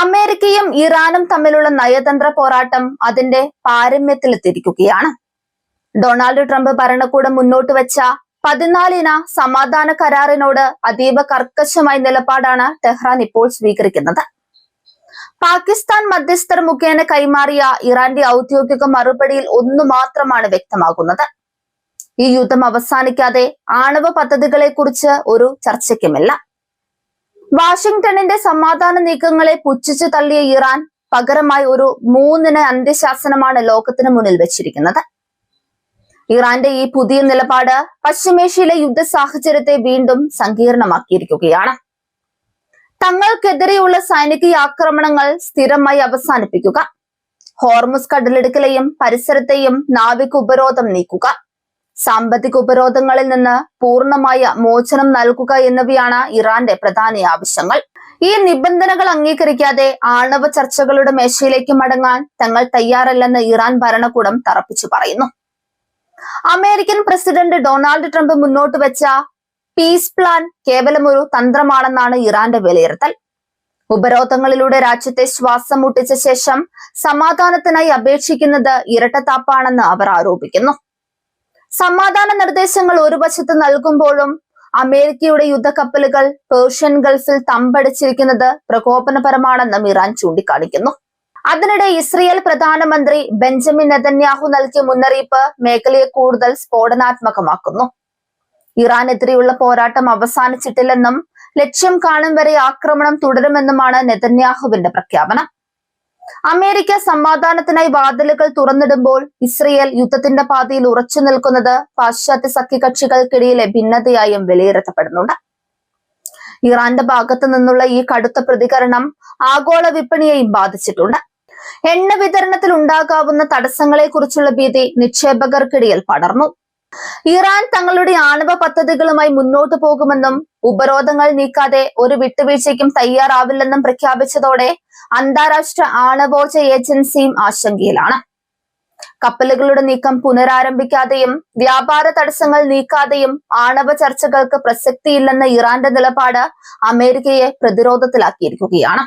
അമേരിക്കയും ഇറാനും തമ്മിലുള്ള നയതന്ത്ര പോരാട്ടം അതിന്റെ പാരമ്യത്തിലെത്തിയിരിക്കുകയാണ്. ഡൊണാൾഡ് ട്രംപ് ഭരണകൂടം മുന്നോട്ട് വെച്ച 14 സമാധാന കരാറിനോട് അതീവ കർക്കശമായ നിലപാടാണ് ടെഹ്റാൻ ഇപ്പോൾ സ്വീകരിക്കുന്നത്. പാകിസ്ഥാൻ മധ്യസ്ഥർ മുഖേന കൈമാറിയ ഇറാന്റെ ഔദ്യോഗിക മറുപടിയിൽ ഒന്നു മാത്രമാണ് വ്യക്തമാകുന്നത്: ഈ യുദ്ധം അവസാനിക്കാതെ ആണവ പദ്ധതികളെ കുറിച്ച് ഒരു ചർച്ചയ്ക്കുമില്ല. വാഷിംഗ്ടണിന്റെ സമാധാന നീക്കങ്ങളെ പുച്ഛിച്ചു തള്ളിയ ഇറാൻ പകരമായി ഒരു 3 അന്ത്യശാസനമാണ് ലോകത്തിന് മുന്നിൽ വെച്ചിരിക്കുന്നത്. ഇറാന്റെ ഈ പുതിയ നിലപാട് പശ്ചിമേഷ്യയിലെ യുദ്ധ സാഹചര്യത്തെ വീണ്ടും സങ്കീർണമാക്കിയിരിക്കുകയാണ്. തങ്ങൾക്കെതിരെയുള്ള സൈനിക ആക്രമണങ്ങൾ സ്ഥിരമായി അവസാനിപ്പിക്കുക, ഹോർമുസ് കടലിടുക്കിലെയും പരിസരത്തെയും നാവിക ഉപരോധം നീക്കുക, സാമ്പത്തിക ഉപരോധങ്ങളിൽ നിന്ന് പൂർണ്ണമായ മോചനം നൽകുക എന്നിവയാണ് ഇറാന്റെ പ്രധാന ആവശ്യങ്ങൾ. ഈ നിബന്ധനകൾ അംഗീകരിക്കാതെ ആണവ ചർച്ചകളുടെ മേശയിലേക്ക് മടങ്ങാൻ തങ്ങൾ തയ്യാറല്ലെന്ന് ഇറാൻ ഭരണകൂടം തറപ്പിച്ചു പറയുന്നു. അമേരിക്കൻ പ്രസിഡന്റ് ഡൊണാൾഡ് ട്രംപ് മുന്നോട്ട് വെച്ച പീസ് പ്ലാൻ കേവലം ഒരു തന്ത്രമാണെന്നാണ് ഇറാന്റെ വിലയിരുത്തൽ. ഉപരോധങ്ങളിലൂടെ രാജ്യത്തെ ശ്വാസം മുട്ടിച്ച ശേഷം സമാധാനത്തിനായി അപേക്ഷിക്കുന്നത് ഇരട്ടത്താപ്പാണെന്ന് അവർ ആരോപിക്കുന്നു. സമാധാന നിർദ്ദേശങ്ങൾ ഒരു വശത്ത് നൽകുമ്പോഴും അമേരിക്കയുടെ യുദ്ധക്കപ്പലുകൾ പേർഷ്യൻ ഗൾഫിൽ തമ്പടിച്ചിരിക്കുന്നത് പ്രകോപനപരമാണെന്നും ഇറാൻ ചൂണ്ടിക്കാണിക്കുന്നു. അതിനിടെ ഇസ്രയേൽ പ്രധാനമന്ത്രി ബെഞ്ചമിൻ നെതന്യാഹു നൽകിയ മുന്നറിയിപ്പ് മേഖലയെ കൂടുതൽ സ്ഫോടനാത്മകമാക്കുന്നു. ഇറാനെതിരെയുള്ള പോരാട്ടം അവസാനിച്ചിട്ടില്ലെന്നും ലക്ഷ്യം കാണും വരെ ആക്രമണം തുടരുമെന്നുമാണ് നെതന്യാഹുവിന്റെ പ്രഖ്യാപനം. അമേരിക്ക സമാധാനത്തിനായി വാതിലുകൾ തുറന്നിടുമ്പോൾ ഇസ്രയേൽ യുദ്ധത്തിന്റെ പാതയിൽ ഉറച്ചു നിൽക്കുന്നത് പാശ്ചാത്യ സഖ്യകക്ഷികൾക്കിടയിലെ ഭിന്നതയായും വിലയിരുത്തപ്പെടുന്നുണ്ട്. ഇറാന്റെ ഭാഗത്തു നിന്നുള്ള ഈ കടുത്ത പ്രതികരണം ആഗോള വിപണിയെയും ബാധിച്ചിട്ടുണ്ട്. എണ്ണ വിതരണത്തിൽ ഉണ്ടാകാവുന്ന തടസ്സങ്ങളെ കുറിച്ചുള്ള ഭീതി നിക്ഷേപകർക്കിടയിൽ പടർന്നു. ഇറാൻ തങ്ങളുടെ ആണവ പദ്ധതികളുമായി മുന്നോട്ടു പോകുമെന്നും ഉപരോധങ്ങൾ നീക്കാതെ ഒരു വിട്ടുവീഴ്ചയ്ക്കും തയ്യാറാവില്ലെന്നും പ്രഖ്യാപിച്ചതോടെ അന്താരാഷ്ട്ര ആണവോർജ ഏജൻസിയും ആശങ്കയിലാണ്. കപ്പലുകളുടെ നീക്കം പുനരാരംഭിക്കാതെയും വ്യാപാര തടസ്സങ്ങൾ നീക്കാതെയും ആണവ ചർച്ചകൾക്ക് പ്രസക്തിയില്ലെന്ന ഇറാന്റെ നിലപാട് അമേരിക്കയെ പ്രതിരോധത്തിലാക്കിയിരിക്കുകയാണ്.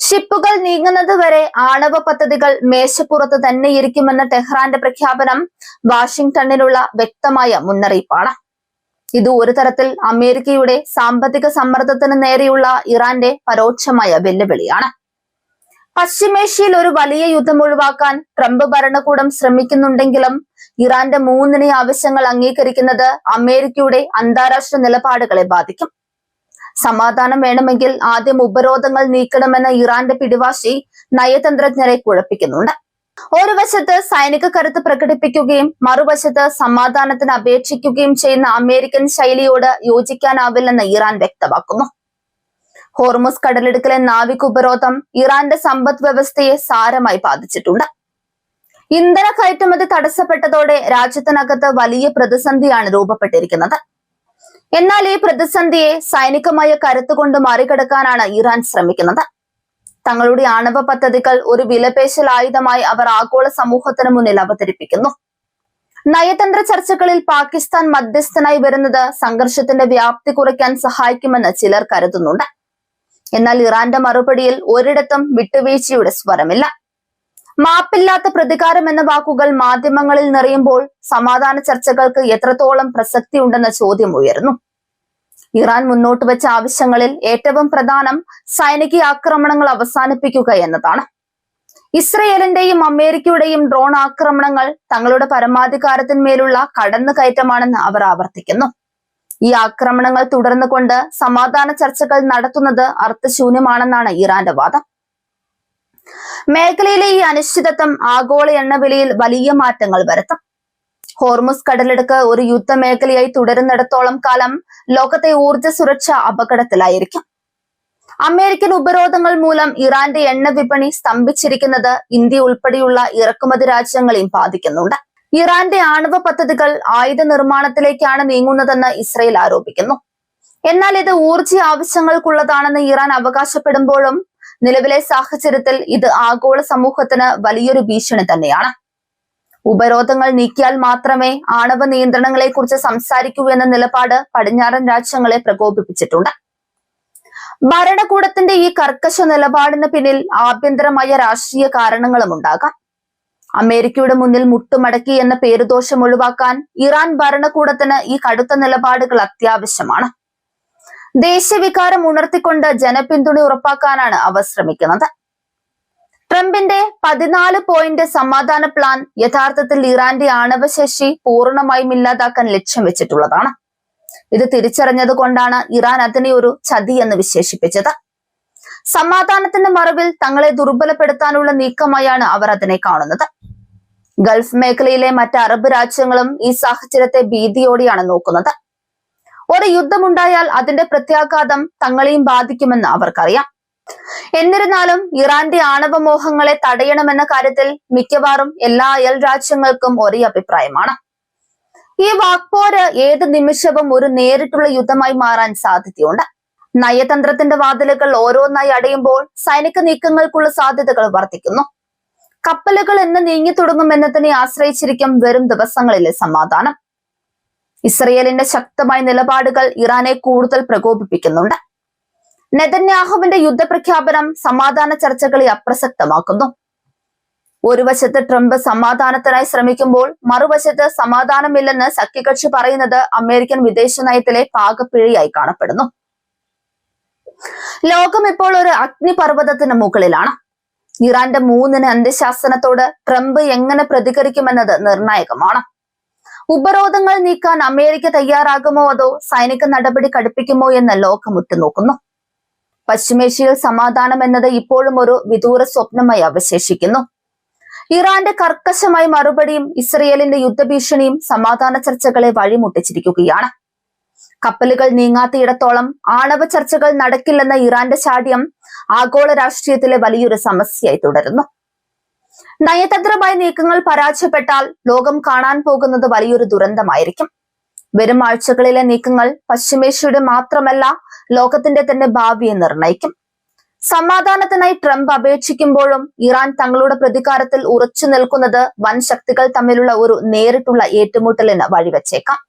ഷിപ്പുകൾ നീങ്ങുന്നത് വരെ ആണവ പദ്ധതികൾ മേശപ്പുറത്ത് തന്നെയിരിക്കുമെന്ന ടെഹ്റാന്റെ പ്രഖ്യാപനം വാഷിംഗ്ടണിനുള്ള വ്യക്തമായ മുന്നറിയിപ്പാണ്. ഇത് ഒരു തരത്തിൽ അമേരിക്കയുടെ സാമ്പത്തിക സമ്മർദ്ദത്തിന് നേരെയുള്ള ഇറാന്റെ പരോക്ഷമായ വെല്ലുവിളിയാണ്. പശ്ചിമേഷ്യയിൽ ഒരു വലിയ യുദ്ധം ഒഴിവാക്കാൻ ട്രംപ് ഭരണകൂടം ശ്രമിക്കുന്നുണ്ടെങ്കിലും ഇറാന്റെ 3 ആവശ്യങ്ങൾ അംഗീകരിക്കുന്നത് അമേരിക്കയുടെ അന്താരാഷ്ട്ര നിലപാടുകളെ ബാധിക്കും. സമാധാനം വേണമെങ്കിൽ ആദ്യം ഉപരോധങ്ങൾ നീക്കണമെന്ന ഇറാന്റെ പിടിവാശി നയതന്ത്രജ്ഞരെ കുഴപ്പിക്കുന്നുണ്ട്. ഒരു വശത്ത് സൈനിക കരുത്ത് പ്രകടിപ്പിക്കുകയും മറുവശത്ത് സമാധാനത്തിന് അപേക്ഷിക്കുകയും ചെയ്യുന്ന അമേരിക്കൻ ശൈലിയോട് യോജിക്കാനാവില്ലെന്ന് ഇറാൻ വ്യക്തമാക്കുന്നു. ഹോർമുസ് കടലിടുക്കിലെ നാവിക ഉപരോധം ഇറാന്റെ സമ്പദ് വ്യവസ്ഥയെ സാരമായി ബാധിച്ചിട്ടുണ്ട്. ഇന്ധന കയറ്റുമതി തടസ്സപ്പെട്ടതോടെ രാജ്യത്തിനകത്ത് വലിയ പ്രതിസന്ധിയാണ് രൂപപ്പെട്ടിരിക്കുന്നത്. എന്നാൽ ഈ പ്രതിസന്ധിയെ സൈനികമായ കരുത്തുകൊണ്ട് മറികടക്കാനാണ് ഇറാൻ ശ്രമിക്കുന്നത്. തങ്ങളുടെ ആണവ പദ്ധതികൾ ഒരു വിലപേശൽ ആയുധമായി അവർ ആഗോള സമൂഹത്തിന് മുന്നിൽ അവതരിപ്പിക്കുന്നു. നയതന്ത്ര ചർച്ചകളിൽ പാകിസ്ഥാൻ മധ്യസ്ഥനായി വരുന്നത് സംഘർഷത്തിന്റെ വ്യാപ്തി കുറയ്ക്കാൻ സഹായിക്കുമെന്ന് ചിലർ കരുതുന്നുണ്ട്. എന്നാൽ ഇറാന്റെ മറുപടിയിൽ ഒരിടത്തും വിട്ടുവീഴ്ചയുടെ സ്വരമില്ല. മാപ്പില്ലാത്ത പ്രതികാരം എന്ന വാക്കുകൾ മാധ്യമങ്ങളിൽ നിറയുമ്പോൾ സമാധാന ചർച്ചകൾക്ക് എത്രത്തോളം പ്രസക്തിയുണ്ടെന്ന ചോദ്യം ഉയർന്നു. ഇറാൻ മുന്നോട്ട് വെച്ച ആവശ്യങ്ങളിൽ ഏറ്റവും പ്രധാനം സൈനിക ആക്രമണങ്ങൾ അവസാനിപ്പിക്കുക എന്നതാണ്. ഇസ്രയേലിന്റെയും അമേരിക്കയുടെയും ഡ്രോൺ ആക്രമണങ്ങൾ തങ്ങളുടെ പരമാധികാരത്തിന്മേലുള്ള കടന്നുകയറ്റമാണെന്ന് അവർ ആവർത്തിക്കുന്നു. ഈ ആക്രമണങ്ങൾ തുടർന്നുകൊണ്ട് സമാധാന ചർച്ചകൾ നടത്തുന്നത് അർത്ഥശൂന്യമാണെന്നാണ് ഇറാന്റെ വാദം. മേഖലയിലെ ഈ അനിശ്ചിതത്വം ആഗോള എണ്ണവിലയിൽ വലിയ മാറ്റങ്ങൾ വരുത്തും. ഹോർമുസ് കടലിടുക്ക് ഒരു യുദ്ധമേഖലയായി തുടരുന്നിടത്തോളം കാലം ലോകത്തെ ഊർജ്ജ സുരക്ഷ അപകടത്തിലായിരിക്കും. അമേരിക്കൻ ഉപരോധങ്ങൾ മൂലം ഇറാന്റെ എണ്ണ വിപണി സ്തംഭിച്ചിരിക്കുന്നത് ഇന്ത്യ ഉൾപ്പെടെയുള്ള ഇറക്കുമതി രാജ്യങ്ങളെയും ബാധിക്കുന്നുണ്ട്. ഇറാന്റെ ആണവ പദ്ധതികൾ ആയുധ നിർമ്മാണത്തിലേക്കാണ് നീങ്ങുന്നതെന്ന് ഇസ്രയേൽ ആരോപിക്കുന്നു. എന്നാൽ ഇത് ഊർജ്ജ ആവശ്യങ്ങൾക്കുള്ളതാണെന്ന് ഇറാൻ അവകാശപ്പെടുമ്പോഴും നിലവിലെ സാഹചര്യത്തിൽ ഇത് ആഗോള സമൂഹത്തിന് വലിയൊരു ഭീഷണി തന്നെയാണ്. ഉപരോധങ്ങൾ നീക്കിയാൽ മാത്രമേ ആണവ നിയന്ത്രണങ്ങളെ കുറിച്ച് സംസാരിക്കൂ എന്ന നിലപാട് പടിഞ്ഞാറൻ രാജ്യങ്ങളെ പ്രകോപിപ്പിച്ചിട്ടുണ്ട്. ഭരണകൂടത്തിന്റെ ഈ കർക്കശ നിലപാടിന് പിന്നിൽ ആഭ്യന്തരമായ രാഷ്ട്രീയ കാരണങ്ങളും ഉണ്ടാകാം. അമേരിക്കയുടെ മുന്നിൽ മുട്ടുമടക്കി എന്ന പേരുദോഷം ഒഴിവാക്കാൻ ഇറാൻ ഭരണകൂടത്തിന് ഈ കടുത്ത നിലപാടുകൾ അത്യാവശ്യമാണ്. ദേശവികാരം ഉണർത്തിക്കൊണ്ട് ജനപിന്തുണ ഉറപ്പാക്കാനാണ് അവർ ശ്രമിക്കുന്നത്. ട്രംപിന്റെ 14 പോയിന്റ് സമാധാന പ്ലാൻ യഥാർത്ഥത്തിൽ ഇറാന്റെ ആണവശേഷി പൂർണ്ണമായും ഇല്ലാതാക്കാൻ ലക്ഷ്യം വെച്ചിട്ടുള്ളതാണ്. ഇത് തിരിച്ചറിഞ്ഞത് കൊണ്ടാണ് ഇറാൻ അതിനെ ഒരു ചതി എന്ന് വിശേഷിപ്പിച്ചത്. സമാധാനത്തിന്റെ മറവിൽ തങ്ങളെ ദുർബലപ്പെടുത്താനുള്ള നീക്കമായാണ് അവർ അതിനെ കാണുന്നത്. ഗൾഫ് മേഖലയിലെ മറ്റ് അറബ് രാജ്യങ്ങളും ഈ സാഹചര്യത്തെ ഭീതിയോടെയാണ് നോക്കുന്നത്. ഒരു യുദ്ധമുണ്ടായാൽ അതിന്റെ പ്രത്യാഘാതം തങ്ങളെയും ബാധിക്കുമെന്ന് അവർക്കറിയാം. എന്നിരുന്നാലും ഇറാന്റെ ആണവമോഹങ്ങളെ തടയണമെന്ന കാര്യത്തിൽ മിക്കവാറും എല്ലാ അയൽ രാജ്യങ്ങൾക്കും ഒരേ അഭിപ്രായമാണ്. ഈ വാക്പോര് ഏത് നിമിഷവും ഒരു നേരിട്ടുള്ള യുദ്ധമായി മാറാൻ സാധ്യതയുണ്ട്. നയതന്ത്രത്തിന്റെ വാതിലുകൾ ഓരോന്നായി അടയുമ്പോൾ സൈനിക നീക്കങ്ങൾക്കുള്ള സാധ്യതകൾ വർദ്ധിക്കുന്നു. കപ്പലുകൾ എന്ന് നീങ്ങി തുടങ്ങുമെന്നതിനെ ആശ്രയിച്ചിരിക്കും വരും ദിവസങ്ങളിലെ സമാധാനം. ഇസ്രയേലിന്റെ ശക്തമായ നിലപാടുകൾ ഇറാനെ കൂടുതൽ പ്രകോപിപ്പിക്കുന്നുണ്ട്. നെതന്യാഹുവിന്റെ യുദ്ധപ്രഖ്യാപനം സമാധാന ചർച്ചകളെ അപ്രസക്തമാക്കുന്നു. ഒരു വശത്ത് ട്രംപ് സമാധാനത്തിനായി ശ്രമിക്കുമ്പോൾ മറുവശത്ത് സമാധാനമില്ലെന്ന് സഖ്യകക്ഷി പറയുന്നത് അമേരിക്കൻ വിദേശ നയത്തിലെ പാകപ്പിഴയായി കാണപ്പെടുന്നു. ലോകം ഇപ്പോൾ ഒരു അഗ്നിപർവ്വതത്തിന് മുകളിലാണ്. ഇറാന്റെ 3 അന്ത്യശാസനത്തോട് ട്രംപ് എങ്ങനെ പ്രതികരിക്കുമെന്നത് നിർണായകമാണ്. ഉപരോധങ്ങൾ നീക്കാൻ അമേരിക്ക തയ്യാറാകുമോ അതോ സൈനിക നടപടി കടുപ്പിക്കുമോ എന്ന് ലോകം ഉറ്റുനോക്കുന്നു. പശ്ചിമേഷ്യയിൽ സമാധാനം എന്നത് ഇപ്പോഴും ഒരു വിദൂര സ്വപ്നമായി അവശേഷിക്കുന്നു. ഇറാന്റെ കർക്കശമായ മറുപടിയും ഇസ്രയേലിന്റെ യുദ്ധഭീഷണിയും സമാധാന ചർച്ചകളെ വഴിമുട്ടിച്ചിരിക്കുകയാണ്. കപ്പലുകൾ നീങ്ങാത്തയിടത്തോളം ആണവ ചർച്ചകൾ നടക്കില്ലെന്ന ഇറാന്റെ ശാഠ്യം ആഗോള രാഷ്ട്രീയത്തിലെ വലിയൊരു സമസ്യയായി തുടരുന്നു. നയതന്ത്രമായ നീക്കങ്ങൾ പരാജയപ്പെട്ടാൽ ലോകം കാണാൻ പോകുന്നത് വലിയൊരു ദുരന്തമായിരിക്കും. വരും ആഴ്ചകളിലെ നീക്കങ്ങൾ പശ്ചിമേഷ്യയുടെ മാത്രമല്ല ലോകത്തിന്റെ തന്നെ ഭാവിയെ നിർണയിക്കും. സമാധാനത്തിനായി ട്രംപ് അപേക്ഷിക്കുമ്പോഴും ഇറാൻ തങ്ങളുടെ പ്രതികാരത്തിൽ ഉറച്ചു നിൽക്കുന്നത് വൻ ശക്തികൾ തമ്മിലുള്ള ഒരു നേരിട്ടുള്ള ഏറ്റുമുട്ടലിന് വഴിവെച്ചേക്കാം.